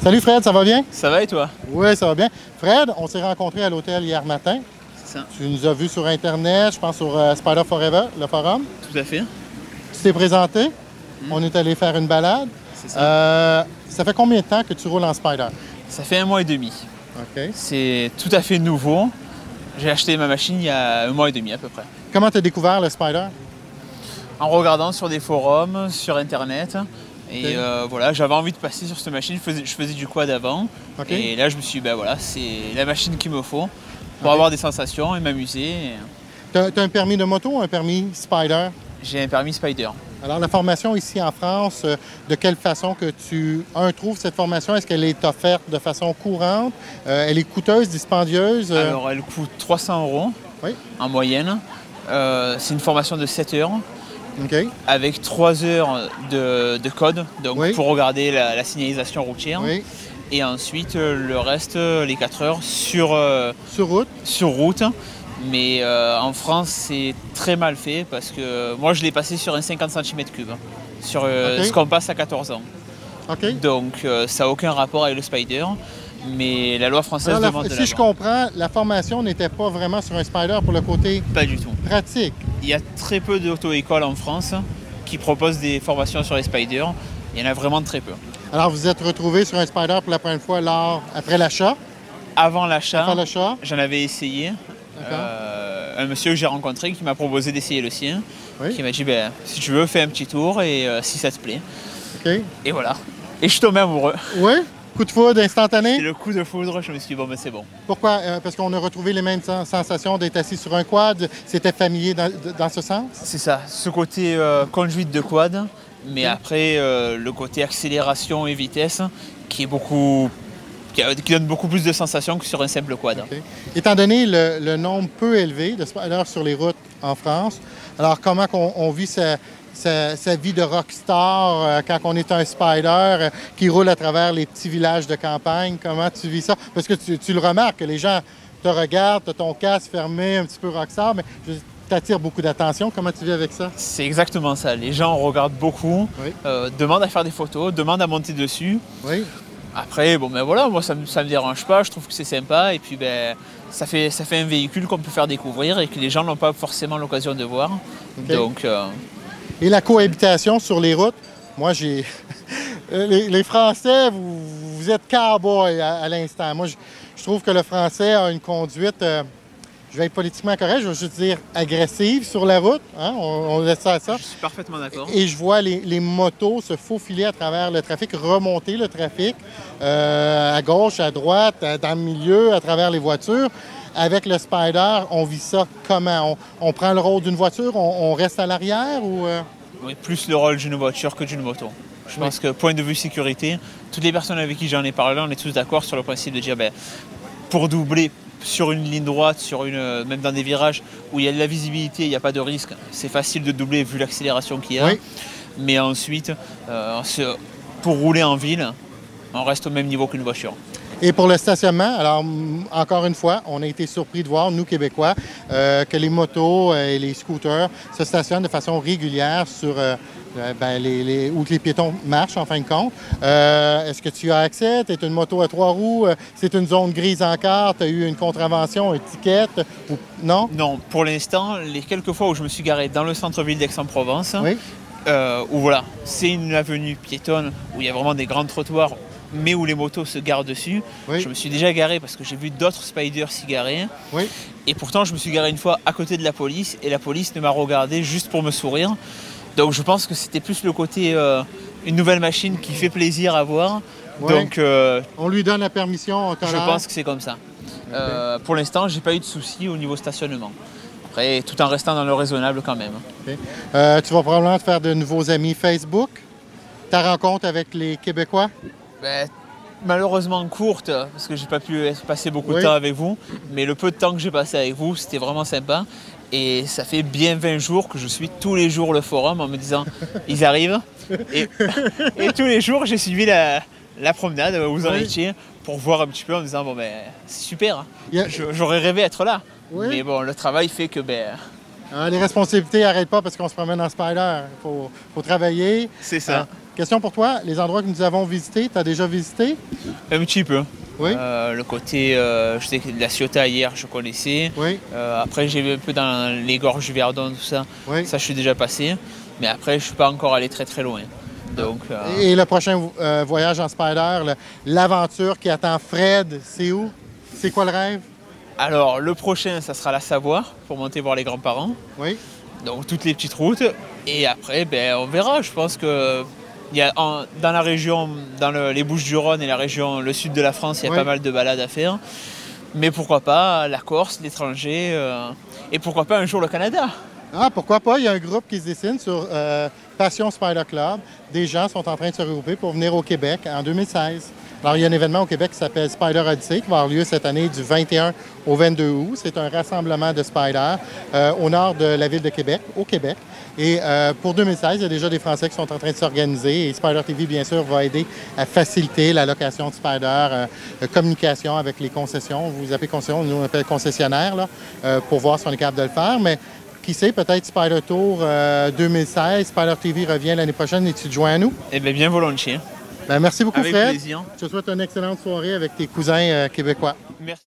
Salut Fred, ça va bien? Ça va et toi? Oui, ça va bien. Fred, on s'est rencontrés à l'hôtel hier matin. C'est ça. Tu nous as vus sur Internet, je pense sur Spider Forever, le forum. Tout à fait. Tu t'es présenté, on est allé faire une balade. C'est ça. Ça fait combien de temps que tu roules en Spider? Ça fait 1 mois et demi. OK. C'est tout à fait nouveau. J'ai acheté ma machine il y a 1 mois et demi à peu près. Comment tu as découvert le Spider? En regardant sur des forums, sur Internet. Et OK. voilà, j'avais envie de passer sur cette machine. Je faisais du quad avant. OK. Et là, je me suis dit, ben voilà, c'est la machine qu'il me faut pour OK. avoir des sensations et m'amuser. Tu as un permis de moto ou un permis Spider? J'ai un permis Spider. Alors, la formation ici en France, de quelle façon que tu, trouves cette formation? Est-ce qu'elle est offerte de façon courante? Elle est coûteuse, dispendieuse? Alors, elle coûte 300 € Oui. en moyenne. C'est une formation de 7 heures. OK. Avec 3 heures de code, donc Oui. pour regarder la signalisation routière. Oui. Et ensuite, le reste, les 4 heures sur Sur route? Mais en France, c'est très mal fait parce que moi, je l'ai passé sur un 50 cm3, sur OK. ce qu'on passe à 14 ans. OK. Donc, ça n'a aucun rapport avec le Spider. Mais la loi française Alors, demande de si je l'avoir. comprends, la formation n'était pas vraiment sur un Spider pour le côté Pas du tout. pratique. Il y a très peu d'auto-écoles en France qui proposent des formations sur les Spiders. Il y en a vraiment très peu. Alors, vous êtes retrouvé sur un Spider pour la première fois après l'achat? Avant l'achat, Après l'achat? j'en avais essayé. D'accord. Un monsieur que j'ai rencontré qui m'a proposé d'essayer le sien. Oui. Qui m'a dit, ben, si tu veux, fais un petit tour et si ça te plaît. OK. Et voilà. Et je suis tombé amoureux. Oui? Coup de foudre C'est instantané? le coup de foudre, je me suis dit, bon, ben c'est bon. Pourquoi? Parce qu'on a retrouvé les mêmes sensations d'être assis sur un quad. C'était familier dans ce sens? C'est ça, ce côté conduite de quad, mais après le côté accélération et vitesse qui donne beaucoup plus de sensations que sur un simple quad. OK. Étant donné le nombre peu élevé de spiders sur les routes en France, alors comment on vit sa vie de rockstar quand on est un spider qui roule à travers les petits villages de campagne? Comment tu vis ça? Parce que tu le remarques, que les gens te regardent, tu as ton casque fermé, un petit peu rockstar, mais t'attires beaucoup d'attention. Comment tu vis avec ça? C'est exactement ça, les gens regardent beaucoup, Oui. demandent à faire des photos, demandent à monter dessus. Oui. Après, bon ben voilà, moi ça me dérange pas, je trouve que c'est sympa et puis ben ça fait un véhicule qu'on peut faire découvrir et que les gens n'ont pas forcément l'occasion de voir. OK. Donc Et la cohabitation sur les routes, moi j'ai... les Français, vous êtes cow-boy à l'instant. Moi, je trouve que le Français a une conduite, je vais être politiquement correct, je vais juste dire agressive sur la route. Hein? On laisse ça à ça. je suis parfaitement d'accord. Et je vois les motos se faufiler à travers le trafic, remonter le trafic, à gauche, à droite, dans le milieu, à travers les voitures. Avec le Spider, on vit ça comment? On prend le rôle d'une voiture, on reste à l'arrière ou... Oui, plus le rôle d'une voiture que d'une moto. Je pense que point de vue sécurité, toutes les personnes avec qui j'en ai parlé, on est tous d'accord sur le principe de dire ben, pour doubler sur une ligne droite, même dans des virages où il y a de la visibilité, il n'y a pas de risque, c'est facile de doubler vu l'accélération qu'il y a. Oui. Mais ensuite, pour rouler en ville, on reste au même niveau qu'une voiture. Et pour le stationnement, alors encore une fois, on a été surpris de voir, nous Québécois, que les motos et les scooters se stationnent de façon régulière sur où les piétons marchent en fin de compte. Est-ce que tu as accès? Tu es une moto à 3 roues, c'est une zone grise encore, tu as eu une contravention, une ticket, ou non? Non, pour l'instant, les quelques fois où je me suis garé dans le centre-ville d'Aix-en-Provence, Oui. où voilà, c'est une avenue piétonne, où il y a vraiment des grands trottoirs, mais où les motos se garent dessus. Oui. Je me suis déjà garé parce que j'ai vu d'autres spiders s'y garer. Oui. Et pourtant, je me suis garé une fois à côté de la police et la police ne m'a regardé juste pour me sourire. Donc je pense que c'était plus le côté une nouvelle machine qui fait plaisir à voir. Oui. Donc On lui donne la permission, on je pense que c'est comme ça. Pour l'instant, j'ai pas eu de soucis au niveau stationnement. Après, tout en restant dans le raisonnable quand même. OK. Tu vas probablement te faire de nouveaux amis Facebook. Ta rencontre avec les Québécois? Ben, malheureusement courte, parce que j'ai pas pu passer beaucoup de Oui. temps avec vous, mais le peu de temps que j'ai passé avec vous, c'était vraiment sympa. Et ça fait bien 20 jours que je suis tous les jours le forum en me disant ils arrivent. Et tous les jours, j'ai suivi la promenade où vous en Oui. étiez pour voir un petit peu en me disant bon ben c'est super, hein. Il y a- J'aurais rêvé être là. Oui. Mais bon, le travail fait que ben Les responsabilités n'arrêtent pas parce qu'on se promène en Spider. Il faut travailler. c'est ça. Question pour toi, les endroits que nous avons visités, tu as déjà visité? Un petit peu. Oui. Le côté, je sais que la Ciotat hier, je connaissais. Oui. Après, j'ai vu un peu dans les gorges du Verdon, tout ça. Oui. Ça, je suis déjà passé. Mais après, je ne suis pas encore allé très très loin. Donc, Et le prochain voyage en Spider, l'aventure qui attend Fred, c'est où? C'est quoi le rêve? Alors, le prochain, ça sera la Savoie, pour monter voir les grands-parents. Oui. Donc, toutes les petites routes. Et après, ben, on verra. Je pense que dans la région, dans les Bouches-du-Rhône et la région, le sud de la France, il y a pas mal de balades à faire. Mais pourquoi pas la Corse, l'étranger, et pourquoi pas un jour le Canada? Ah, pourquoi pas? Il y a un groupe qui se dessine sur Passion Spider Club. Des gens sont en train de se regrouper pour venir au Québec en 2016. Alors, il y a un événement au Québec qui s'appelle Spider Odyssey qui va avoir lieu cette année du 21 au 22 août. C'est un rassemblement de spiders au nord de la ville de Québec, au Québec. Et pour 2016, il y a déjà des Français qui sont en train de s'organiser. Et Spider TV, bien sûr, va aider à faciliter la location de spiders, communication avec les concessions. Vous appelez concession, nous on appelle concessionnaire, là, pour voir si on est capable de le faire. Mais qui sait, peut-être Spider Tour 2016, Spider TV revient l'année prochaine et tu te joins à nous? Eh bien, bien volontiers. Ben, merci beaucoup, Avec Fred. plaisir. Je te souhaite une excellente soirée avec tes cousins québécois. Merci.